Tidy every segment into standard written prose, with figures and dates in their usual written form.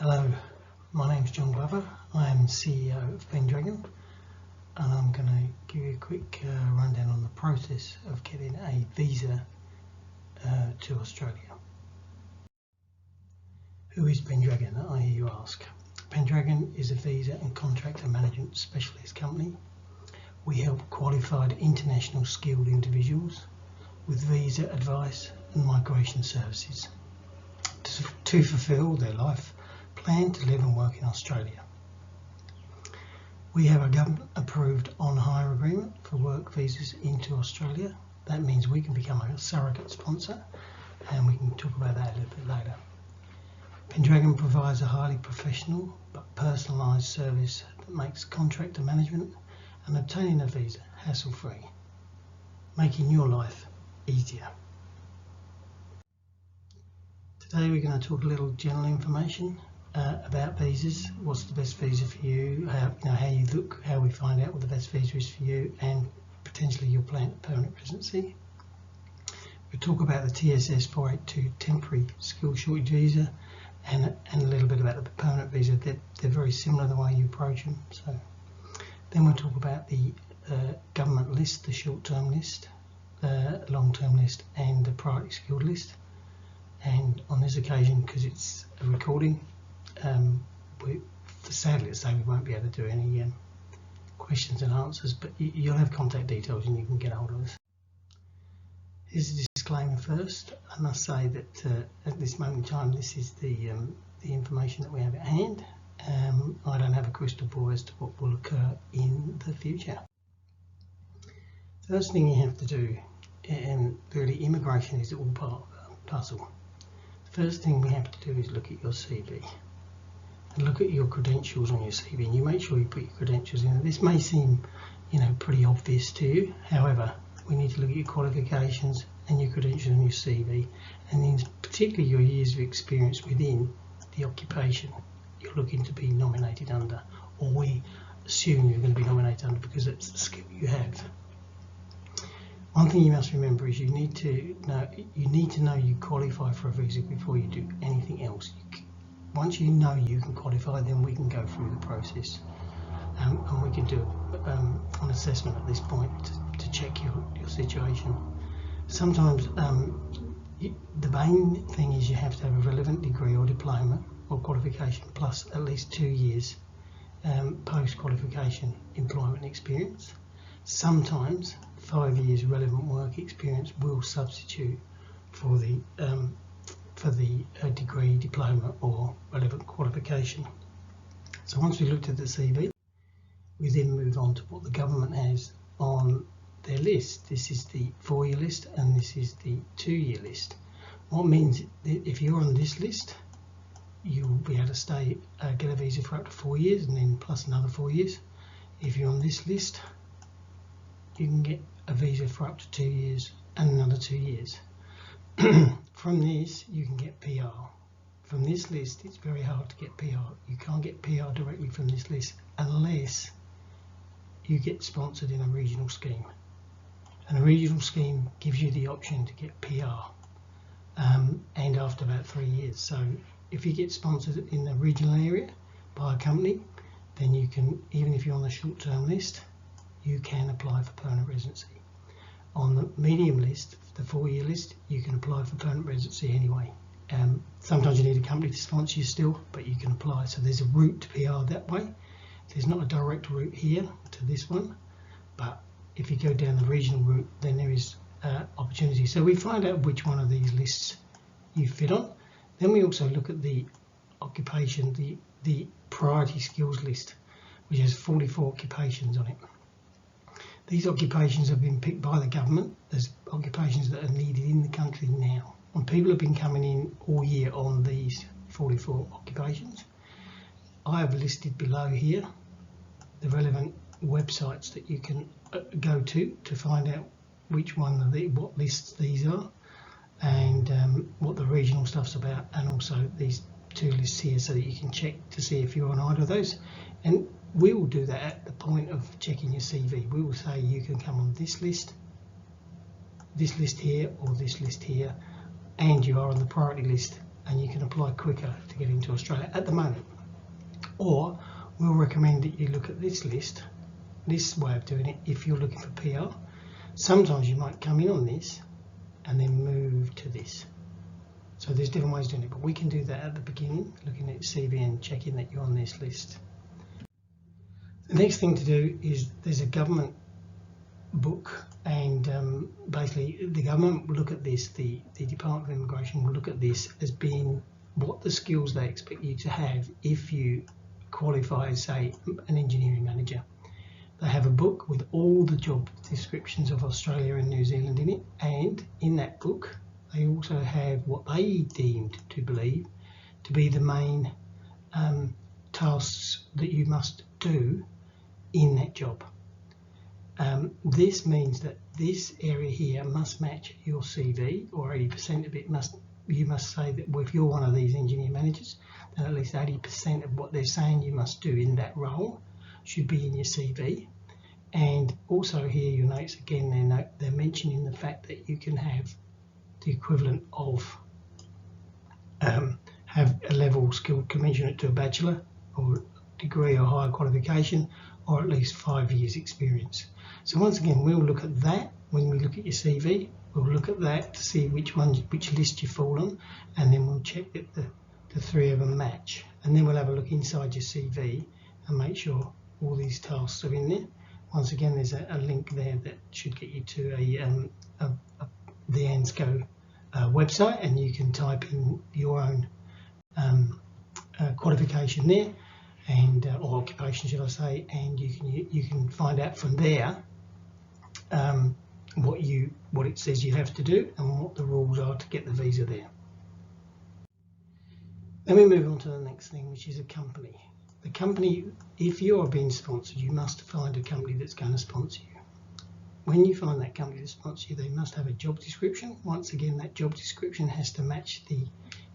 Hello, my name's John Glover. I am CEO of Pendragon, and I'm going to give you a quick rundown on the process of getting a visa to Australia. Who is Pendragon, I hear you ask? Pendragon is a visa and contractor management specialist company. We help qualified international skilled individuals with visa advice and migration services to fulfil their life plan to live and work in Australia. We have a government approved on-hire agreement for work visas into Australia. That means we can become a surrogate sponsor, and we can talk about that a little bit later. Pendragon provides a highly professional but personalised service that makes contractor management and obtaining a visa hassle-free, making your life easier. Today we're going to talk a little general information about visas. What's the best visa for you? How you look, how we find out what the best visa is for you, and potentially your permanent residency. We'll talk about the TSS 482 temporary skill shortage visa, and a little bit about the permanent visa. They're very similar the way you approach them. So then we'll talk about the government list, the short-term list, long-term list, and the priority skilled list. And on this occasion, because it's a recording, sadly to say we won't be able to do any questions and answers, but you'll have contact details and you can get hold of us. Here's a disclaimer first. I must say that at this moment in time, this is the information that we have at hand. I don't have a crystal ball as to what will occur in the future. First thing you have to do, and really immigration is all part of the puzzle. First thing we have to do is look at your CV and look at your credentials on your CV, and you make sure you put your credentials in. This may seem, pretty obvious to you. However, we need to look at your qualifications and your credentials on your CV, and then particularly your years of experience within the occupation you're looking to be nominated under, or we assume you're going to be nominated under because it's the skill you have. One thing you must remember is you need to know you qualify for a visa before you do anything else. Once you know you can qualify, then we can go through the process, and we can do an assessment at this point to check your situation. Sometimes the main thing is you have to have a relevant degree or diploma or qualification plus at least 2 years post-qualification employment experience. Sometimes 5 years relevant work experience will substitute for the degree, diploma or relevant qualification. So once we've looked at the CV, we then move on to what the government has on their list. This is the 4-year list and this is the 2-year list. What means that if you're on this list, you'll be able to get a visa for up to 4 years and then plus another 4 years. If you're on this list, you can get a visa for up to 2 years and another 2 years. From this, you can get PR. From this list, it's very hard to get PR. You can't get PR directly from this list unless you get sponsored in a regional scheme. And a regional scheme gives you the option to get PR, and after about 3 years. So if you get sponsored in the regional area by a company, then you can, even if you're on the short-term list, you can apply for permanent residency. On the medium list, the 4-year list, you can apply for permanent residency anyway. Sometimes you need a company to sponsor you still, but you can apply. So there's a route to PR that way. There's not a direct route here to this one, but if you go down the regional route, then there is opportunity. So we find out which one of these lists you fit on. Then we also look at the occupation, the priority skills list, which has 44 occupations on it. These occupations have been picked by the government as occupations that are needed in the country now. And people have been coming in all year on these 44 occupations. I have listed below here the relevant websites that you can go to find out which one of what lists these are, and what the regional stuff's about, and also these 2 lists here so that you can check to see if you're on either of those. And we will do that at the point of checking your CV. We will say you can come on this list here, or this list here, and you are on the priority list and you can apply quicker to get into Australia at the moment. Or we'll recommend that you look at this list, this way of doing it, if you're looking for PR. Sometimes you might come in on this and then move to this. So there's different ways of doing it, but we can do that at the beginning, looking at CV and checking that you're on this list. The next thing to do is there's a government book, and basically the government will look at this, the Department of Immigration will look at this as being what the skills they expect you to have if you qualify as, say, an engineering manager. They have a book with all the job descriptions of Australia and New Zealand in it, and in that book they also have what they deemed to believe to be the main tasks that you must do in that job. This means that this area here must match your CV, or 80% of it you must say that if you're one of these engineer managers, then at least 80% of what they're saying you must do in that role should be in your CV. And also here you'll notice again they're mentioning the fact that you can have the equivalent of have a level skill commensurate to a bachelor or degree or higher qualification, or at least 5 years experience. So once again, we'll look at that when we look at your CV. We'll look at that to see which list you fall on, and then we'll check that the three of them match. And then we'll have a look inside your CV and make sure all these tasks are in there. Once again, there's a link there that should get you to the ANZCO website, and you can type in your own qualification there, and or occupation, should I say, and you can find out from there what it says you have to do and what the rules are to get the visa there. Then we move on to the next thing, which is a company. The company, if you are being sponsored, you must find a company that's going to sponsor you. When you find that company to sponsor you, they must have a job description. Once again, that job description has to match the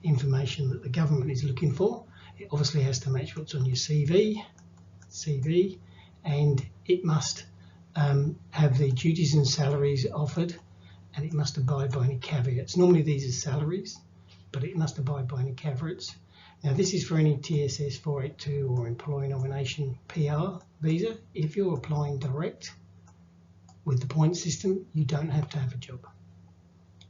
information that the government is looking for. It obviously has to match what's on your CV, and it must have the duties and salaries offered, and it must abide by any caveats. Normally these are salaries, but it must abide by any caveats. Now this is for any TSS 482 or employee nomination PR visa. If you're applying direct with the point system, you don't have to have a job.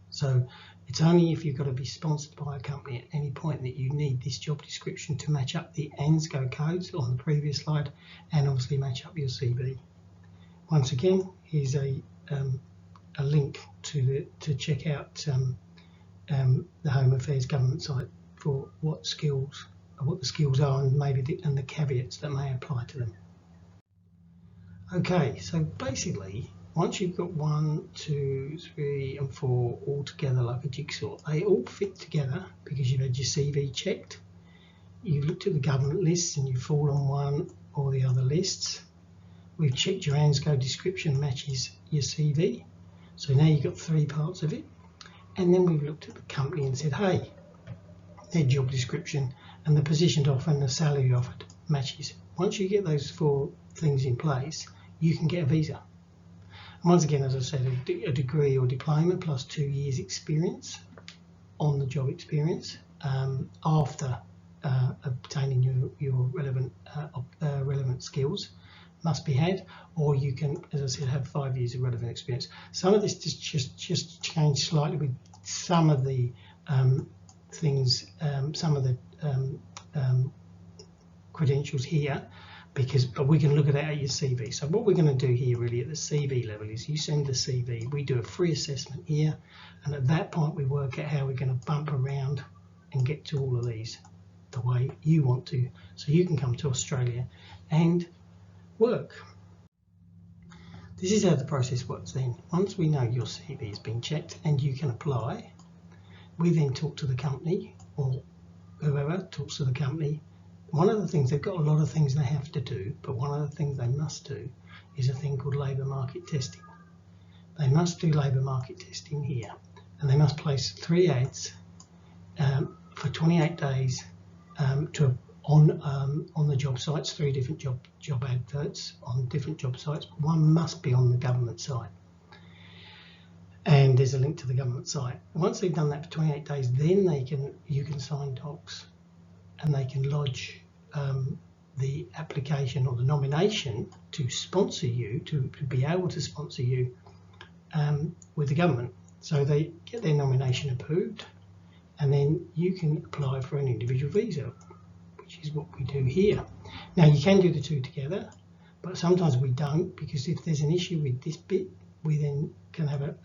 So it's only if you've got to be sponsored by a company at any point that you need this job description to match up the ANZCO codes on the previous slide, and obviously match up your CV. Once again, here's a link to check out the Home Affairs government site for what the skills are, and maybe the caveats that may apply to them. Okay, so basically, once you've got 1, 2, 3, and 4 all together like a jigsaw, they all fit together because you've had your CV checked, you've looked at the government lists and you fall on one or the other lists. We've checked your ANZCO description matches your CV, so now you've got 3 parts of it. And then we've looked at the company and said, hey, their job description and the position offered and the salary offered matches. Once you get those 4 things in place, you can get a visa. And once again, as I said, a degree or diploma plus 2 years experience, on the job experience, after obtaining your relevant skills must be had, or you can, as I said, have 5 years of relevant experience. Some of this just changed slightly with some of the things, some of the credentials here, but we can look at that at your CV. So what we're going to do here really at the CV level is you send the CV, we do a free assessment here, and at that point we work out how we're going to bump around and get to all of these the way you want to, so you can come to Australia and work. This is how the process works then. Once we know your CV has been checked and you can apply, we then talk to the company, or whoever talks to the company. One of the things, they've got a lot of things they have to do, but one of the things they must do is a thing called labour market testing. They must do labour market testing here, and they must place 3 ads for 28 days on the job sites, 3 different job adverts on different job sites. One must be on the government site. And and there's a link to the government site. Once they've done that for 28 days, then you can sign docs, and they can lodge the application or the nomination to sponsor you, to be able to sponsor you with the government. So they get their nomination approved, and then you can apply for an individual visa, which is what we do here. Now you can do the two together, but sometimes we don't, because if there's an issue with this bit, we then can have a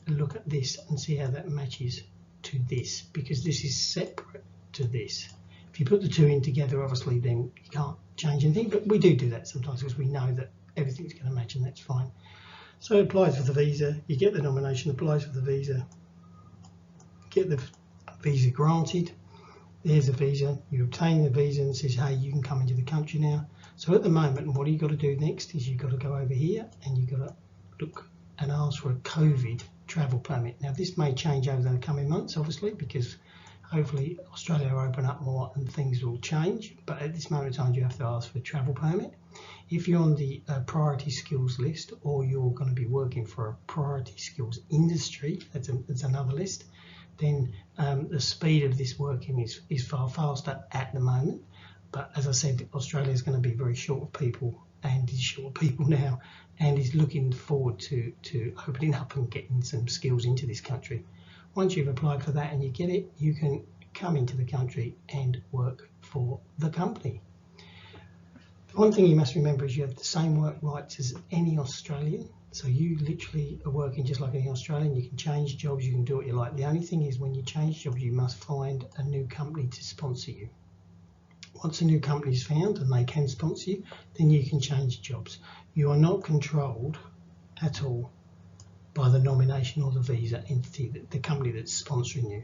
look at this and see how that matches to this, because this is separate to this. If you put the two in together, obviously then you can't change anything, but we do that sometimes because we know that everything's going to match, and that's fine. So it applies for the visa, you get the nomination, applies for the visa, get the visa granted, there's a visa, you obtain the visa and it says, hey, you can come into the country now. So at the moment, what you've got to do next is you've got to go over here and you've got to look and ask for a COVID travel permit. Now this may change over the coming months, obviously, because hopefully Australia will open up more and things will change, but at this moment in time you have to ask for a travel permit. If you're on the priority skills list, or you're going to be working for a priority skills industry, that's another list, then the speed of this working is far faster at the moment. But as I said, Australia is going to be very short of people, and is short of people now, and is looking forward to opening up and getting some skills into this country. Once you've applied for that and you get it, you can come into the country and work for the company. The one thing you must remember is you have the same work rights as any Australian. So you literally are working just like any Australian. You can change jobs, you can do what you like. The only thing is, when you change jobs, you must find a new company to sponsor you. Once a new company is found and they can sponsor you, then you can change jobs. You are not controlled at all by the nomination or the visa entity, the company that's sponsoring you.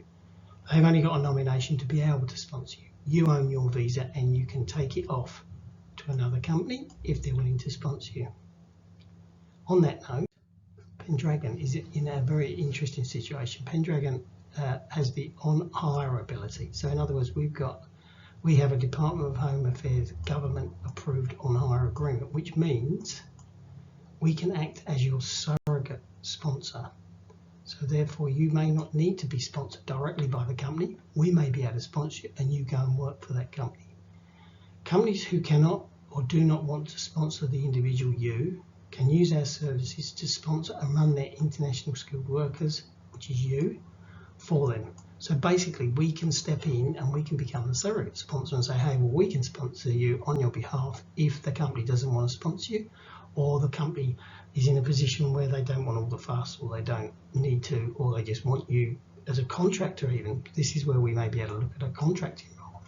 They've only got a nomination to be able to sponsor you. You own your visa and you can take it off to another company if they're willing to sponsor you. On that note, Pendragon is in a very interesting situation. Pendragon has the on-hire ability. So in other words, we have a Department of Home Affairs government approved on-hire agreement, which means we can act as your surrogate sponsor. So therefore you may not need to be sponsored directly by the company. We may be able to sponsor you and you go and work for that company. Companies who cannot or do not want to sponsor the individual you can use our services to sponsor and run their international skilled workers, which is you, for them. So basically we can step in and we can become the surrogate sponsor and say, hey, well, we can sponsor you on your behalf if the company doesn't want to sponsor you, or the company is in a position where they don't want all the fuss, or they don't need to, or they just want you as a contractor even. This is where we may be able to look at a contracting role.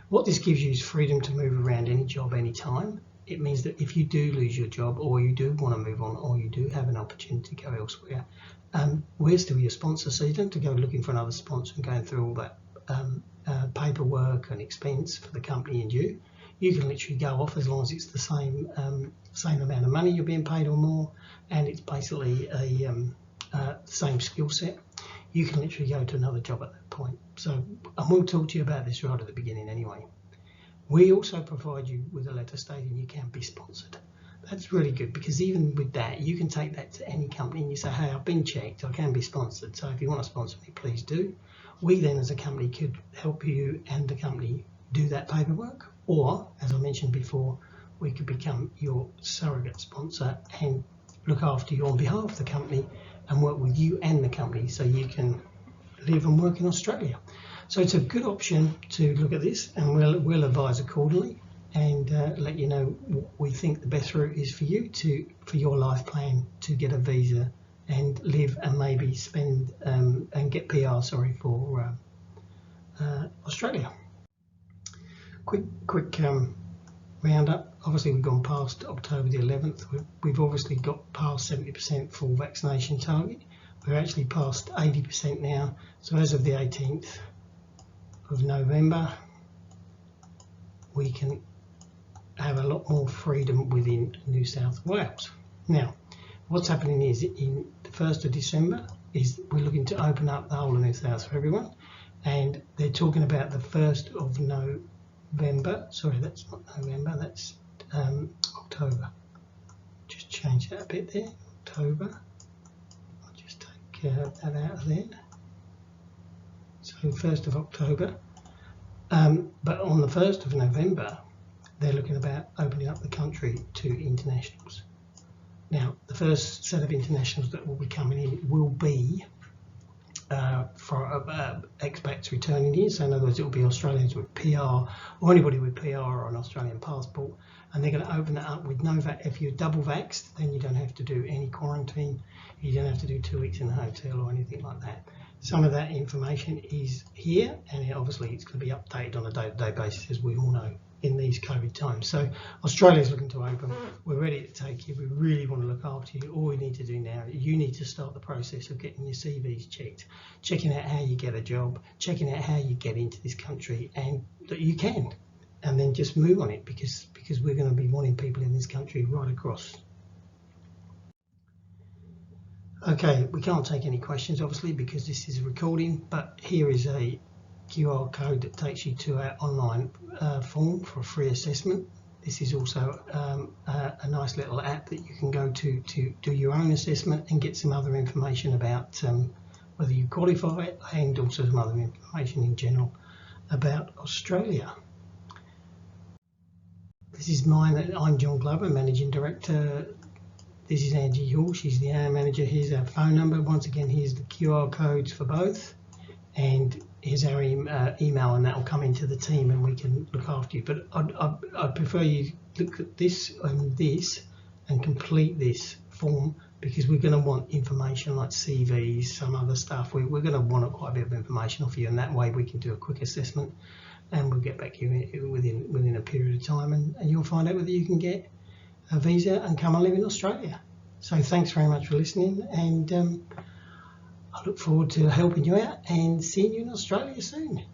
What this gives you is freedom to move around any job, anytime. It means that if you do lose your job, or you do want to move on, or you do have an opportunity to go elsewhere, we're still your sponsor, so you don't have to go looking for another sponsor and going through all that paperwork and expense for the company and you. You can literally go off as long as it's the same amount of money you're being paid or more, and it's basically a same skill set. You can literally go to another job at that point. So, and we'll talk to you about this right at the beginning anyway. We also provide you with a letter stating you can be sponsored. That's really good, because even with that, you can take that to any company and you say, hey, I've been checked, I can be sponsored, so if you want to sponsor me, please do. We then as a company could help you and the company do that paperwork, or as I mentioned before, we could become your surrogate sponsor and look after you on behalf of the company and work with you and the company so you can live and work in Australia. So it's a good option to look at this, and we'll advise accordingly and let you know what we think the best route is for you for your life plan to get a visa and live and maybe spend and get PR, for Australia. Quick roundup. Obviously we've gone past October the 11th. We've obviously got past 70% full vaccination target. We're actually past 80% now. So as of the 18th of November, we can have a lot more freedom within New South Wales. Now, what's happening is in the 1st of December is we're looking to open up the whole of New South Wales for everyone, and they're talking about the 1st of November. Sorry, that's not November, that's October. Just change that a bit there. October. I'll just take that out of there. So 1st of October. But on the 1st of November, they're looking about opening up the country to internationals. Now, the first set of internationals that will be coming in will be for expats returning here. So in other words, it will be Australians with PR or anybody with PR or an Australian passport, and they're going to open it up with no if you're double vaxxed, then you don't have to do any quarantine, you don't have to do 2 weeks in a hotel or anything like that. Some of that information is here, and obviously it's going to be updated on a day-to-day basis, as we all know, in these COVID times. So Australia's looking to open. We're ready to take you. We really want to look after you. All we need to do now, you need to start the process of getting your CVs checked, checking out how you get a job, checking out how you get into this country, and that you can, and then just move on it, because we're going to be wanting people in this country right across. Okay, we can't take any questions obviously because this is a recording, but here is a QR code that takes you to our online form for a free assessment. This is also a nice little app that you can go to do your own assessment and get some other information about whether you qualify, and also some other information in general about Australia. This is mine. I'm John Glover, Managing Director. This is Angie Hall, she's the area manager. Here's our phone number. Once again, here's the QR codes for both. And here's our email, and that will come into the team and we can look after you. But I'd prefer you look at this and complete this form, because we're going to want information like CVs, some other stuff. We're going to want quite a bit of information off you, and that way we can do a quick assessment and we'll get back to you within a period of time, and you'll find out whether you can get a visa and come and live in Australia. So thanks very much for listening, and I look forward to helping you out and seeing you in Australia soon.